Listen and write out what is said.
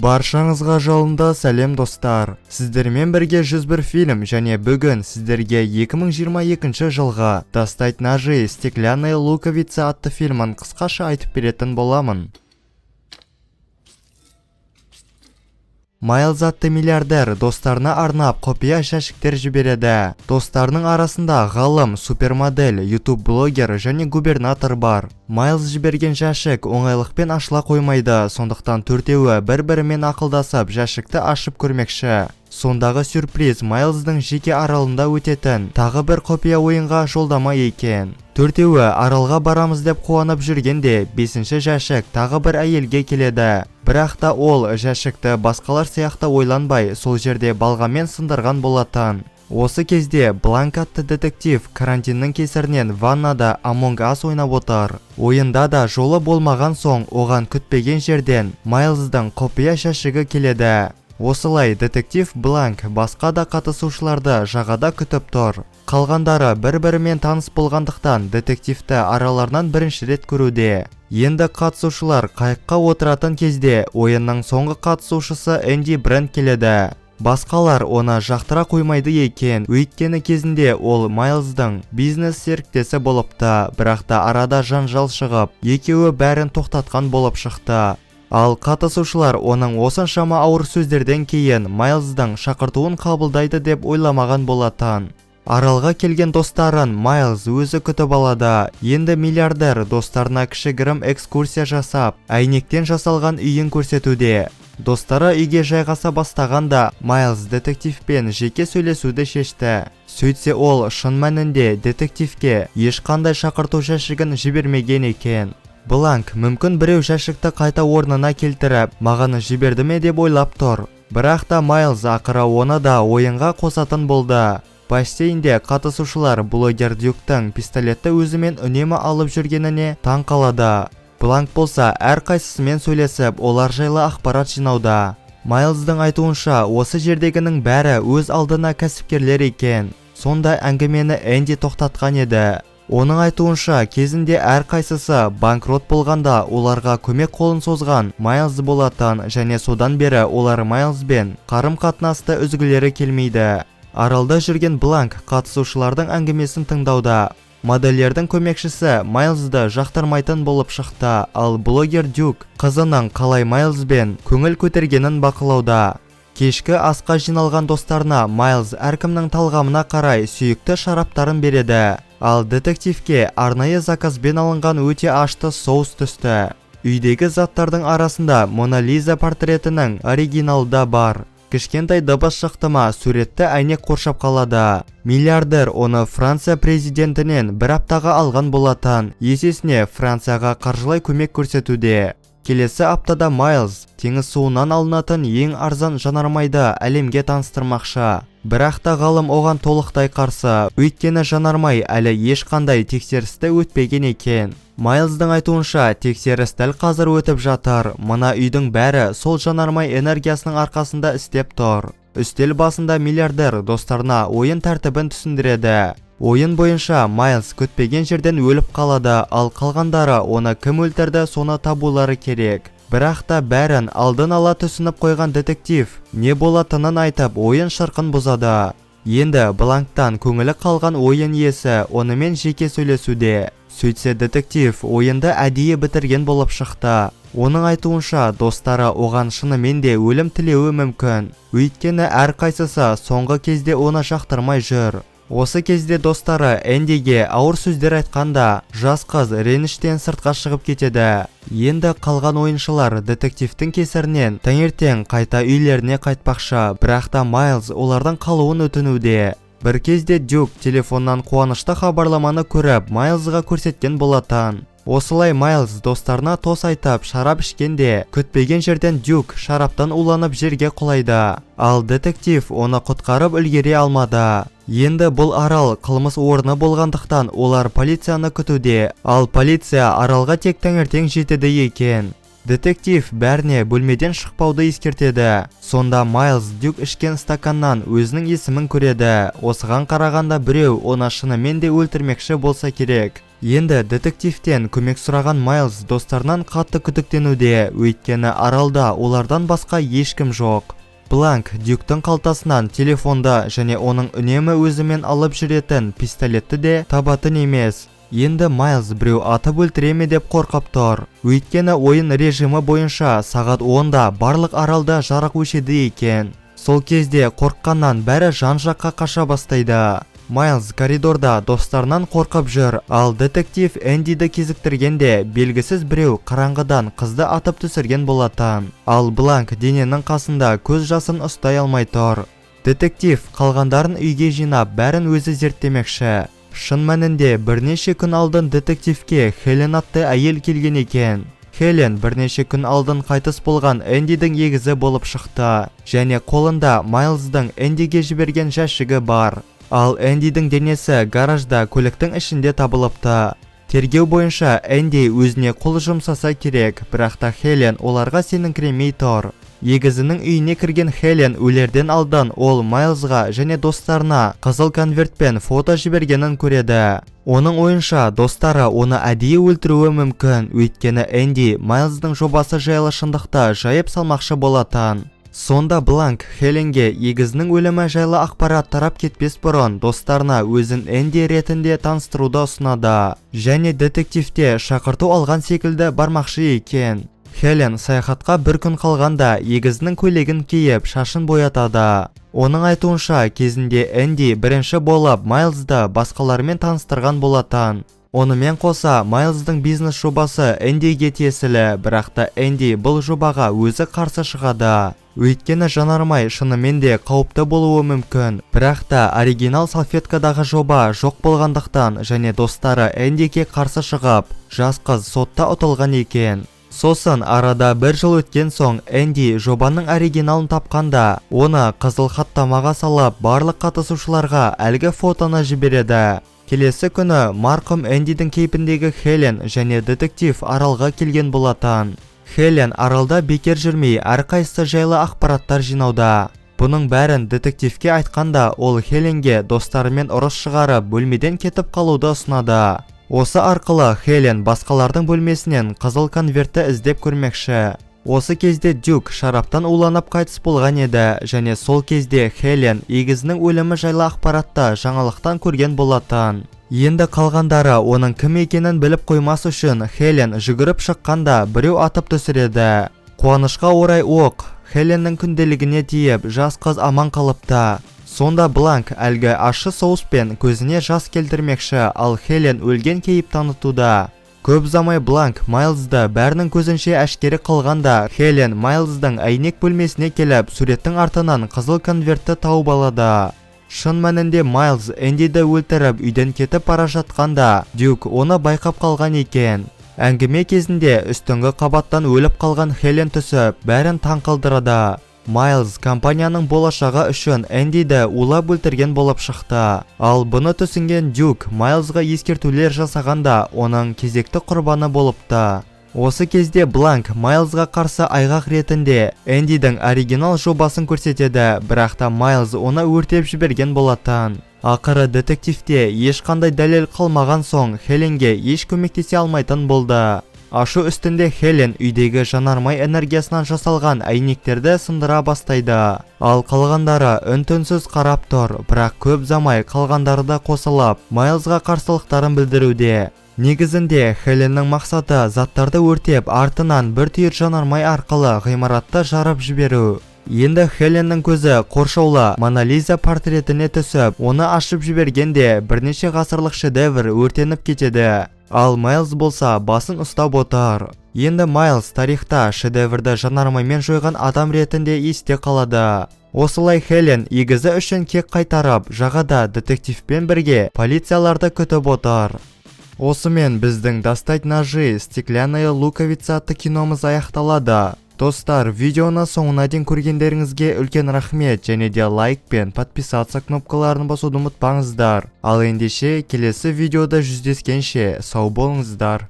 Баршаңызға жолында сәлем достар. Сіздермен бірге 101 фильм және бүгін сіздерге 2022 жылға «Достать ножи. Стеклянные луковицы» атты фильмін қысқаша айтып беретін боламын. Майлз атты миллиардер достарына арнап құпия жәшіктер жібереді. Достарының арасында ғалым, супермодель, YouTube-блогер және губернатор бар. Майлз жіберген жәшік оңайлықпен ашыла қоймайды, сондықтан төртеуі бір-бірімен ақылдасып жәшікті ашып көрмекші. Сондағы сюрприз Майлздың жеке аралында өтетін тағы бір құпия ойынға жолдама екен. Төртеуі аралға барамыз деп қуанып жүргенде, бесінші жәшік тағы бір әйелге келеді. Бірақ та ол жәшікті басқалар сияқты ойланбай, сол жерде балғамен сындырған болатын. Осы кезде Бланк атты детектив карантиннің кесірінен ваннада Among Us ойнап отыр. Ойында да жолы болмаған соң, оған күтпеген жерден Майлздың құпия жәшігі келеді. Осылай детектив Бланк басқа да қатысушыларды жағада күтіп тұр. Қалғандары бір-бірімен таныс болғандықтан детективті араларынан бірінші рет көруде. Енді қатысушылар қайыққа отыратын кезде ойынның соңғы қатысушысы Энди Брент келеді. Басқалар оны жақтыра қоймайды екен, өйткені кезінде ол Майлздың бизнес серіктесі болыпты, бірақ та арада жанжал шығып, екеуі бәрін тоқтатқан болып шықты. Ал қатысушылар оның осыншама ауыр сөздерден кейін Майлздың шақыртуын қабылдайды деп ойламаған болатын. Аралға келген достарын Майлз өзі күтіп алады. Енді миллиардер достарына кішігірім экскурсия жасап, әйнектен жасалған үйін көрсетуде. Достары үйге жайғаса бастағанда Майлз детективпен жеке сөйлесуді шешті. Сөйтсе ол шын мәнінде детективке ешқандай шақырту жәшігін жібермеген екен. Бланк мүмкін біреу жәшікті қайта орнына келтіріп, маған жіберді ме деп ойлап тұр. Бірақ та Майлз ақыры оны да ойынға қосатын болды. Бассейнде қатысушылар блогер Дюктың пистолетті өзімен үнемі алып жүргеніне таң қалады. Бланк болса әрқайсысымен сөйлесіп, олар жайлы ақпарат жинауда. Майлздың айтуынша, осы жердегінің бәрі өз алдына кәсіпкерлер екен. Сонда әңгімені Энди тоқтатқан еді. Оның айтуынша, кезінде әрқайсысы банкрот болғанда оларға көмек қолын созған Майлз болатын, және содан бері олар Майлзбен қарым-қатынасты үзгілері келмейді. Аралда жүрген Бланк қатысушылардың әңгімесін тыңдауда. Модельердің көмекшісі Майлзды жақтырмайтын болып шықты, ал блогер Дюк қызының қалай Майлзбен көңіл көтергенін бақылауда. Кешкі асқа жиналған достарына Майлз әркімнің талғамына қарай сүйікті шараптарын береді. Ал детективке арнайы заказбен алынған өте ашты соус түсті. Үйдегі заттардың арасында Мона Лиза портретінің оригиналы да бар. Кішкентай дыбыс шықты ма, суретті әйнек қоршап қалады. Миллиардер оны Франция президентінен бір аптаға алған болатын. Есесіне Францияға қаржылай көмек көрсетуде. Келесі аптада Майлз теңіз суынан алынатын ең арзан жанармайды әлемге таныстырмақшы. Бірақ та ғалым оған толықтай қарсы, өйткені жанармай әлі ешқандай тексерісті өтпеген екен. Майлздың айтуынша, тексеріс дәл қазір өтіп жатыр. Мына үйдің бәрі сол жанармай энергиясының арқасында істеп тұр. Үстел басында миллиардер достарына ойын тәртібін түсіндіреді. Ойын бойынша Майлз күтпеген жерден өліп қалады, ал қалғандары оны кім өлтірді соны табулары керек. Бірақ та бәрін алдын ала түсініп қойған детектив не болатынын айтып ойын шырқын бұзады. Енді Бланктан көңілі қалған ойын иесі онымен жеке сөйлесуде. Сөйтсе детектив ойынды әдейі бітірген болып шықты. Оның айтуынша достары оған шынымен де өлім тілеуі мүмкін. Өйткені әрқайсысы соңғы кезде оны жақтырмай жүр. Осы кезде достары Эндиге ауыр сөздер айтқанда, жас қыз реніштен сыртқа шығып кетеді. Енді қалған ойыншылар детективтің кесірінен таңертең қайта үйлеріне қайтпақшы, бірақ та Майлз олардың қалуын өтінуде. Бір кезде Дюк телефоннан қуанышты хабарламаны көріп Майлзға көрсеткен болатын. Осылай Майлз достарына тос айтып шарап ішкенде, күтпеген жерден Дюк шараптан уланып жерге құлайды. Ал детектив оны құтқарып үлгере алмады. Енді бұл арал қылмыс орны болғандықтан олар полицияны күтуде, ал полиция аралға тек таңертең жетеді екен. Детектив бәріне бөлмеден шықпауды ескертеді. Сонда Майлз Дюк ішкен стаканнан өзінің есімін көреді. Осыған қарағанда біреу оны шынымен де өлтірмекші болса керек. Енді детективтен көмек сұраған Майлз достарынан қатты күдіктенуде, өйткені аралда олардан басқа ешкім жоқ. Бланк Дюктың қалтасынан телефонды және оның үнемі өзімен алып жүретін пистолетті де табатын емес. Енді Майлз біреу атып өлтіреме деп қорқып тұр. Өйткені ойын режимі бойынша сағат 10-да барлық аралда жарық өшеді екен. Сол кезде қорыққаннан бәрі жан-жаққа қаша бастайды. Майлз коридорда достарынан қорқып жүр, ал детектив Эндиді кезіктіргенде белгісіз біреу қараңғыдан қызды атып түсірген болатын. Ал Бланк дененің қасында көз жасын ұстай алмай тұр. Детектив қалғандарын үйге жинап бәрін өзі зерттемекші. Шын мәнінде бірнеше күн алдын детективке Хелен атты әйел келген екен. Хелен бірнеше күн алдын қайтыс болған Эндидің егізі болып шықты, және қолында Майлздың Эндиге жіберген жәшігі бар. Ал Эндидің денесі гаражда көліктің ішінде табылыпты. Тергеу бойынша Энди өзіне қол жұмсаса керек, бірақ та Хелен оларға сеніңкіремей тұр. Егізінің үйіне кірген Хелен өлерден алдын ол Майлзға және достарына қызыл конвертпен фото жібергенін көреді. Оның ойынша достары оны әдейі өлтіруі мүмкін, өйткені Энди Майлздың жобасы жайлы шындықты жайып салмақшы болатын. Сонда Бланк Хеленге егізінің өлімі жайлы ақпарат тарап кетпес бұрын достарына өзін Энди ретінде таныстыруды ұсынады. Және детективте шақырту алған секілді бармақшы екен. Хелен саяхатқа бір күн қалғанда егізінің көйлегін киіп шашын боятады. Оның айтуынша кезінде Энди бірінші болып Майлзды басқалармен таныстырған болатын. Онымен қоса Майлздың бизнес жобасы Эндиге тиесілі, бірақ та Энди бұл жобаға өзі қарсы шығады. Өйткені жанармай шынымен де қауіпті болуы мүмкін, бірақ та оригинал салфеткадағы жоба жоқ болғандықтан және достары Эндиге қарсы шығып, жас қыз сотта ұтылған екен. Сосын арада бір жыл өткен соң Энди жобаның оригиналын тапқанда, оны қызыл хаттамаға салып барлық қатысушыларға әлгі фотоны жібереді. Келесі күні марқұм Эндидің кейпіндегі Хелен және детектив аралға келген болатын. Хелен аралда бекер жүрмей әрқайсысы жайлы ақпараттар жинауда. Бұның бәрін детективке айтқанда ол Хеленге достарымен ұрыс шығарып бөлмеден кетіп қалуды ұсынады. Осы арқылы Хелен басқалардың бөлмесінен қызыл конвертті іздеп көрмекші. Осы кезде Дюк шараптан уланып қайтыс болған еді, және сол кезде Хелен егізінің өлімі жайлы ақпаратты жаңалықтан көрген болатын. Енді қалғандары оның кім екенін біліп қоймас үшін Хелен жүгіріп шыққанда біреу атып түсіреді. Қуанышқа орай оқ Хеленнің күнделігіне тиіп, жас қыз аман қалыпты. Сонда Бланк әлгі ащы соуспен көзіне жас келтірмекші, ал Хелен өлген кейіп танытуда. Көп ұзамай Бланк Майлзды бәрінің көзінше әшкері қылғанда, Хелен Майлздың әйнек бөлмесіне келіп, суреттің артынан қызыл конвертті тауып алады. Шын мәнінде Майлз Эндиді өлтіріп үйден кетіп бара жатқанда, Дюк оны байқап қалған екен. Әңгіме кезінде үстіңгі қабаттан өліп қалған Хелен түсіп, бәрін таң қалдырады. Майлз компанияның болашағы үшін Эндиді улап өлтірген болып шықты. Ал бұны түсінген Дюк Майлзға ескертулер жасағанда оның кезекті құрбаны болыпты. Осы кезде Бланк Майлзға қарсы айғақ ретінде Эндидің оригинал жобасын көрсетеді, бірақ та Майлз оны өртеп жіберген болатын. Ақыры детективте ешқандай дәлел қалмаған соң Хеленге еш көмектесе алмайтын болды. Ашу үстінде Хелен үйдегі жанармай энергиясынан жасалған әйнектерді сындыра бастайды. Ал қалғандары үн-түнсіз қарап тұр, бірақ көп замай қалғандары да қосылып, Майлзға қарсылықтарын білдіруде. Негізінде Хеленнің мақсаты заттарды өртеп, артынан бір түйір жанармай арқылы ғимаратты жарып жіберу. Енді Хеленнің көзі қоршаулы Мона Лиза портретіне түсіп, оны ашып жібергенде бірнеше ғасырлық шедевр өртеніп кетеді. Ал Майлз болса басын ұстап отыр. Енді Майлз тарихта шедеврді жанармаймен жойған адам ретінде есте қалады. Осылай Хелен егізі үшін кек қайтарып, жағада детективпен бірге полицияларды күтіп отыр. Осымен біздің «Достать ножи. Стеклянная луковица» атты киномыз аяқталады. Достар, видеоны соңына дейін көргендеріңізге үлкен рахмет, және де лайк пен подписаться кнопкаларын басуды ұмытпаңыздар. Ал ендеше келесі видеода жүздескенше сау болыңыздар.